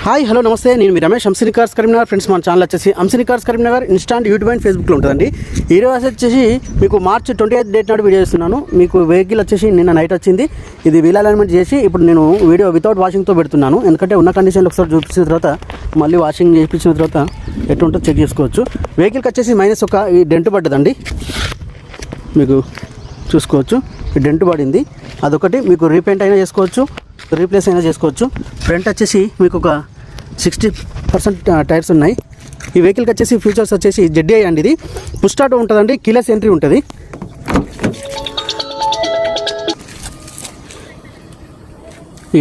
Hi hello నమస్తే, నేను మీ రమేష్ అంశిని కార్స్ కరీంనగర్. ఫ్రెండ్స్, మన ఛానల్ వచ్చేసి Amshini cars Karimnagar instant YouTube and ఫేస్బుక్లో ఉంటుందండి. ఈరోజు వచ్చేసి మీకు మార్చ్ 28 డేట్ నాడు వీడియో చేస్తున్నాను. మీకు వెహికల్ వచ్చేసి నిన్న నైట్ వచ్చింది. ఇది వీల్ అలైన్మెంట్ చేసి ఇప్పుడు నేను వీడియో వితౌట్ వాషింగ్తో పెడుతున్నాను. ఎందుకంటే ఉన్న కండిషన్లో ఒకసారి చూపించిన తర్వాత మళ్ళీ వాషింగ్ చేయించిన తర్వాత ఎట్లుంటుందో చెక్ చేసుకోవచ్చు. వెహికల్కి వచ్చేసి మైనస్ ఒక ఈ డెంట్ పడ్డదండి, మీకు చూసుకోవచ్చు. ఈ డెంట్ పడింది, అదొకటి. మీకు రీపెయింట్ అయినా చేసుకోవచ్చు, రీప్లేస్ అయినా చేసుకోవచ్చు. ఫ్రంట్ వచ్చేసి మీకు ఒక 60% టైర్స్ ఉన్నాయి. ఈ వెహికల్కి వచ్చేసి ఫీచర్స్ వచ్చేసి ZDI అండి. ఇది పుష్ స్టార్ట్ ఉంటుందండి, కీలెస్ ఎంట్రీ ఉంటుంది.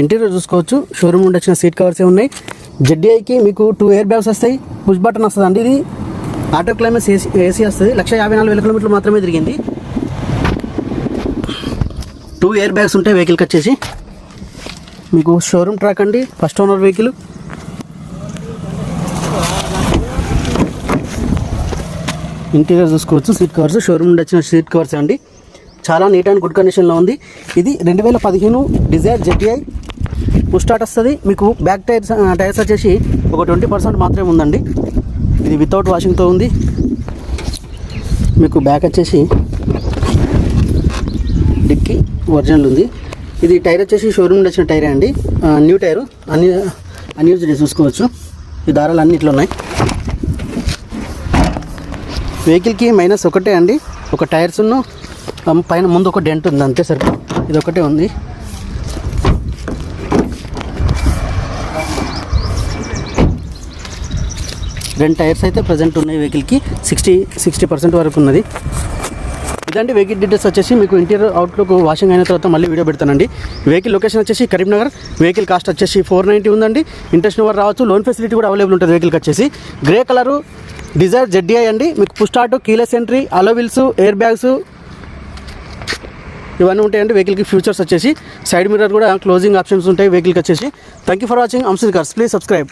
ఇంటీరియర్ చూసుకోవచ్చు. షోరూమ్ నుండి వచ్చిన సీట్ కవర్సే ఉన్నాయి. ZDIకి మీకు 2 ఎయిర్ బ్యాగ్స్ వస్తాయి, పుష్ బటన్ వస్తుందండి. ఇది ఆటో క్లైమేట్ ఏసీ వస్తుంది. 154,000 కిలోమీటర్లు మాత్రమే తిరిగింది. 2 ఎయిర్ బ్యాగ్స్ ఉంటాయి వెహికల్కి వచ్చేసి. మీకు షోరూమ్ ట్రాక్ అండి, ఫస్ట్ ఓనర్ వెహికల్. ఇంటీరియర్ చూసుకోవచ్చు. సీట్ కవర్స్ షోరూమ్ నుండి వచ్చిన సీట్ కవర్స్ అండి. చాలా నీట్ అండ్ గుడ్ కండిషన్లో ఉంది. ఇది 2015 డిజైర్ ZDI. పుష్ స్టార్ట్ వస్తుంది. మీకు బ్యాక్ టైర్స్ వచ్చేసి ఒక 20% మాత్రమే ఉందండి. ఇది వితౌట్ వాషింగ్తో ఉంది. మీకు బ్యాక్ వచ్చేసి డిక్కీ ఒరిజినల్ ఉంది. ఇది టైర్ వచ్చేసి షోరూమ్ నుండి వచ్చిన టైరే అండి, న్యూ టైరు. అన్యూజ్డ్ చూసుకోవచ్చు. ఈ దారాలు అన్ని ఇట్లా ఉన్నాయి. వెహికల్కి మైనస్ ఒకటే అండి, ఒక టైర్స్ను పైన ముందు ఒక డెంట్ ఉంది, అంతే సరే. ఇది ఒకటే ఉంది. రెండు టైర్స్ అయితే ప్రజెంట్ ఉన్నాయి వెహికల్కి. 60% వరకు ఉన్నది. ఇదండి వెహికల్ డీటెయిల్స్ వచ్చేసి. మీకు ఇంటీరియర్ అవుట్లుక్ వాషింగ్ అయిన తర్వాత మళ్ళీ వీడియో పెడతానండి. వెహికల్ లొకేషన్ వచ్చేసి కరీంనగర్. వెహికల్ కాస్ట్ వచ్చేసి 490 ఉందండి. ఇంట్రెస్ట్ ఓవర్ రావచ్చు. లోన్ ఫెసిలిటీ కూడా అవైలబుల్ ఉంటుంది వెహికల్కి వచ్చేసి. గ్రే కలరు డిజైర్ ZDI అండి. మీకు push start, keyless entry, alloy wheels, air bags ఇవన్నీ ఉంటాయండి వెహికల్కి. ఫ్యూచర్స్ వచ్చేసి సైడ్ మిర్రర్ కూడా క్లోజింగ్ ఆప్షన్స్ ఉంటాయి వెహికల్కి వచ్చేసి. Thank you for watching Amshini cars. Please subscribe.